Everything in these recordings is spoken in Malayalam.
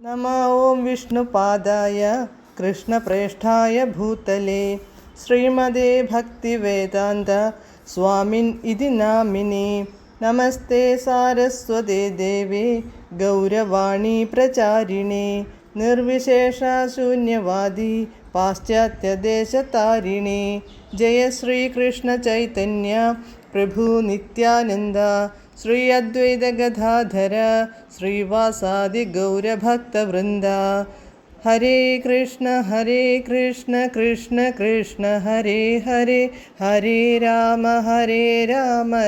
नमः ॐ विष्णुपादाय कृष्णप्रेष्ठाय भूतले श्रीमदे भक्तिवेदान्त स्वामिन् इति नामिने। नमस्ते सारस्वते देवे गौरवाणी प्रचारिणे निर्विशेषशून्यवादी पाश्चात्यदेशतारिणे। जय श्रीकृष्ण चैतन्य प्रभु नित्यानन्द श्री अद्वैत गदाधर श्रीवासादि गौरभक्तवृन्द। हरे कृष्ण कृष्ण कृष्ण हरे हरे, हरे राम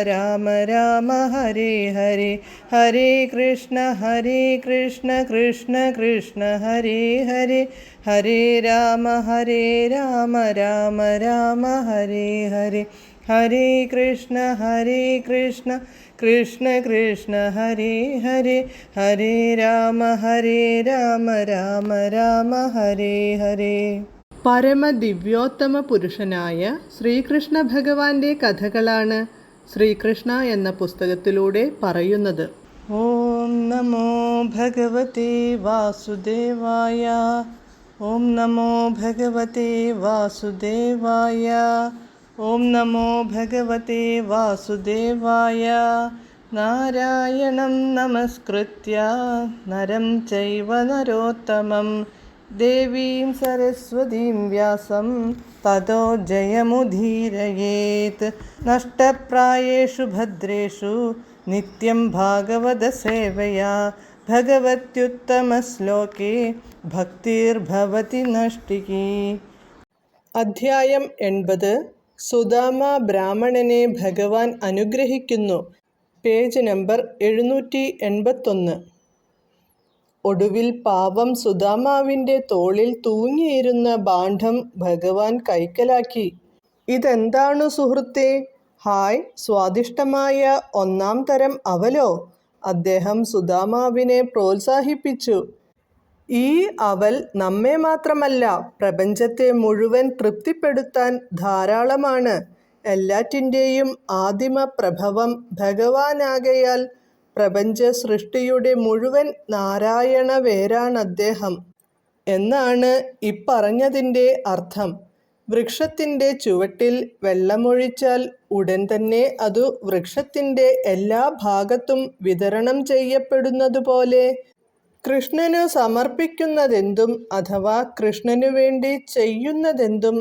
राम राम हरे हरे। हरे कृष्ण कृष्ण कृष्ण हरे हरे, हरे राम राम राम हरे हरे। हरे कृष्ण कृष्ण कृष्ण हरे हरे, हरे राम राम हरे हरे. പരമദിവ്യോത്തമ പുരുഷനായ ശ്രീകൃഷ്ണ ഭഗവാന്റെ കഥകളാണ് ശ്രീകൃഷ്ണ എന്ന പുസ്തകത്തിലൂടെ പറയുന്നത്. ഓം നമോ ഭഗവതേ വാസുദേവായ, ഓം നമോ ഭഗവതേ വാസുദേവായ, ഓം നമോ ഭഗവതേ വാസുദേവായ. നാരായണം നമസ്കൃത്യ നരം ചൈവ നരോത്തമം ദേവീം സരസ്വതീം വ്യാസം തതോ ജയമുദീരയേത്. നഷ്ടപ്രായേഷു ഭദ്രേഷു നിത്യം ഭാഗവത സേവയാ ഭഗവത്യുത്തമശ്ലോകേ ഭക്തിർഭവതി നഷ്ടികി. അധ്യായം 80. സുദാമ ബ്രാഹ്മണനെ ഭഗവാൻ അനുഗ്രഹിക്കുന്നു. Page number 781. ഒടുവിൽ പാവം സുദാമാവിൻ്റെ തോളിൽ തൂങ്ങിയിരുന്ന ബാണ്ഡം ഭഗവാൻ കൈക്കലാക്കി. ഇതെന്താണു സുഹൃത്തേ? ഹായ്, സ്വാദിഷ്ടമായ ഒന്നാം തരം അവലോ? അദ്ദേഹം സുദാമാവിനെ പ്രോത്സാഹിപ്പിച്ചു. ഈ അവൽ നമ്മെ മാത്രമല്ല, പ്രപഞ്ചത്തെ മുഴുവൻ തൃപ്തിപ്പെടുത്താൻ ധാരാളമാണ്. എല്ലാറ്റിൻ്റെയും ആദിമ പ്രഭവം ഭഗവാനാകയാൽ പ്രപഞ്ച സൃഷ്ടിയുടെ മുഴുവൻ നാരായണ വേരാണദ്ദേഹം എന്നാണ് ഇപ്പറഞ്ഞതിൻ്റെ അർത്ഥം. വൃക്ഷത്തിൻ്റെ ചുവട്ടിൽ വെള്ളമൊഴിച്ചാൽ ഉടൻ തന്നെ അതു വൃക്ഷത്തിൻ്റെ എല്ലാ ഭാഗത്തും വിതരണം ചെയ്യപ്പെടുന്നതുപോലെ കൃഷ്ണനു സമർപ്പിക്കുന്നതെന്തും അഥവാ കൃഷ്ണനു വേണ്ടി ചെയ്യുന്നതെന്തും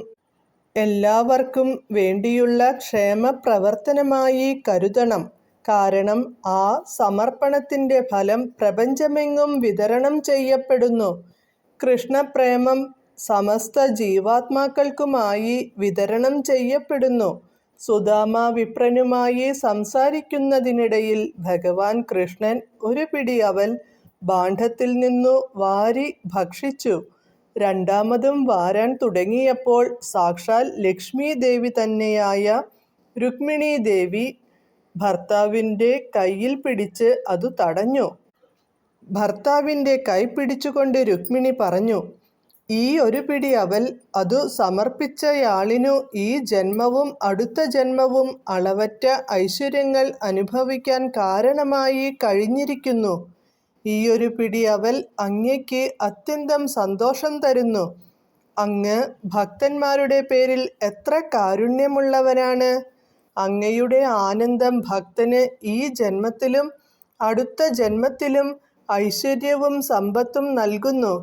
എല്ലാവർക്കും വേണ്ടിയുള്ള ക്ഷേമപ്രവർത്തനമായി കരുതണം. കാരണം ആ സമർപ്പണത്തിൻ്റെ ഫലം പ്രപഞ്ചമെങ്ങും വിതരണം ചെയ്യപ്പെടുന്നു. കൃഷ്ണപ്രേമം സമസ്ത ജീവാത്മാക്കൾക്കുമായി വിതരണം ചെയ്യപ്പെടുന്നു. സുദാമ വിപ്രനുമായി സംസാരിക്കുന്നതിനിടയിൽ ഭഗവാൻ കൃഷ്ണൻ ഒരു പിടി അവൽ ബാണ്ഡത്തിൽ നിന്നു വാരി ഭക്ഷിച്ചു. രണ്ടാമതും വാരാൻ തുടങ്ങിയപ്പോൾ സാക്ഷാൽ ലക്ഷ്മി ദേവി തന്നെയായ രുക്മിണി ദേവി ഭർത്താവിൻ്റെ കയ്യിൽ പിടിച്ച് അതു തടഞ്ഞു. ഭർത്താവിൻ്റെ കൈ പിടിച്ചുകൊണ്ട് രുക്മിണി പറഞ്ഞു, ഈ ഒരു പിടി അവൽ അതു സമർപ്പിച്ചയാളിനു ഈ ജന്മവും അടുത്ത ജന്മവും അളവറ്റ ഐശ്വര്യങ്ങൾ അനുഭവിക്കാൻ കാരണമായി കഴിഞ്ഞിരിക്കുന്നു. ഈയൊരു പിടി അവൽ അങ്ങയ്ക്ക് അത്യന്തം സന്തോഷം തരുന്നു. അങ്ങ് ഭക്തന്മാരുടെ പേരിൽ എത്ര കാരുണ്യമുള്ളവനാണ്. അങ്ങയുടെ ആനന്ദം ഭക്തന് ഈ ജന്മത്തിലും അടുത്ത ജന്മത്തിലും ഐശ്വര്യവും സമ്പത്തും നൽകുന്നു.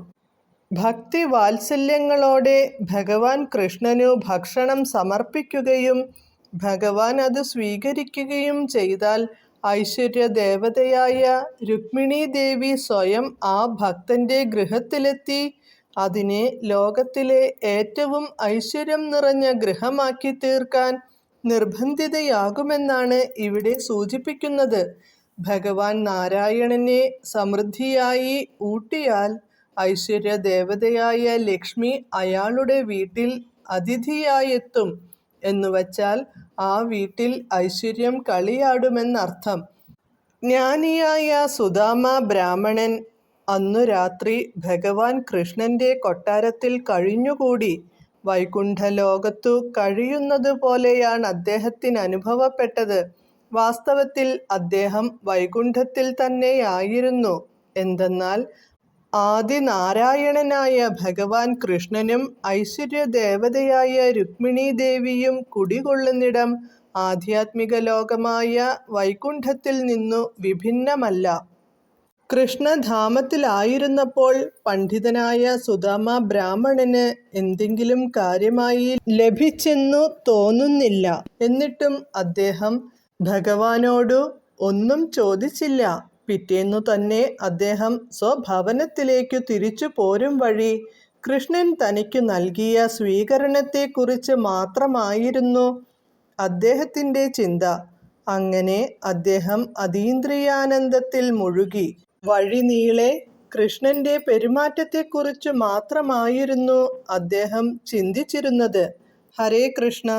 ഭക്തി വാത്സല്യങ്ങളോടെ ഭഗവാൻ കൃഷ്ണനു ഭക്ഷണം സമർപ്പിക്കുകയും ഭഗവാൻ അത് സ്വീകരിക്കുകയും ചെയ്താൽ ഐശ്വര്യദേവതയായ രുക്മിണി ദേവി സ്വയം ആ ഭക്തൻ്റെ ഗൃഹത്തിലെത്തി അതിനെ ലോകത്തിലെ ഏറ്റവും ഐശ്വര്യം നിറഞ്ഞ ഗൃഹമാക്കി തീർക്കാൻ നിർബന്ധിതയാകുമെന്നാണ് ഇവിടെ സൂചിപ്പിക്കുന്നത്. ഭഗവാൻ നാരായണനെ സമൃദ്ധിയായി ഊട്ടിയാൽ ഐശ്വര്യദേവതയായ ലക്ഷ്മി അയാളുടെ വീട്ടിൽ അതിഥിയായെത്തും എന്നുവച്ചാൽ ആ വീട്ടിൽ ഐശ്വര്യം കളിയാടുമെന്നർത്ഥം. ജ്ഞാനിയായ സുദാമ ബ്രാഹ്മണൻ അന്നു രാത്രി ഭഗവാൻ കൃഷ്ണൻ്റെ കൊട്ടാരത്തിൽ കഴിഞ്ഞുകൂടി. വൈകുണ്ഠലോകത്തു കഴിയുന്നത് പോലെയാണ് അദ്ദേഹത്തിന് അനുഭവപ്പെട്ടത്. വാസ്തവത്തിൽ അദ്ദേഹം വൈകുണ്ഠത്തിൽ തന്നെയായിരുന്നു. എന്തെന്നാൽ ആദിനാരായണനായ ഭഗവാൻ കൃഷ്ണനും ഐശ്വര്യദേവതയായ രുക്മിണീ ദേവിയും കുടികൊള്ളുന്നിടം ആധ്യാത്മിക ലോകമായ വൈകുണ്ഠത്തിൽ നിന്നു വിഭിന്നമല്ല. കൃഷ്ണധാമത്തിലായിരുന്നപ്പോൾ പണ്ഡിതനായ സുദാമ ബ്രാഹ്മണന് എന്തെങ്കിലും കാര്യമായി ലഭിച്ചെന്നു തോന്നുന്നില്ല. എന്നിട്ടും അദ്ദേഹം ഭഗവാനോടു ഒന്നും ചോദിച്ചില്ല. പിറ്റേന്നു തന്നെ അദ്ദേഹം സ്വഭവനത്തിലേക്കു തിരിച്ചു പോരും വഴി കൃഷ്ണൻ തനിക്കു നൽകിയ സ്വീകരണത്തെക്കുറിച്ച് മാത്രമായിരുന്നു അദ്ദേഹത്തിൻ്റെ ചിന്ത. അങ്ങനെ അദ്ദേഹം അതീന്ദ്രിയാനന്ദത്തിൽ മുഴുകി. വഴിനീളെ കൃഷ്ണന്റെ പെരുമാറ്റത്തെക്കുറിച്ചു മാത്രമായിരുന്നു അദ്ദേഹം ചിന്തിച്ചിരുന്നത്. ഹരേ കൃഷ്ണ.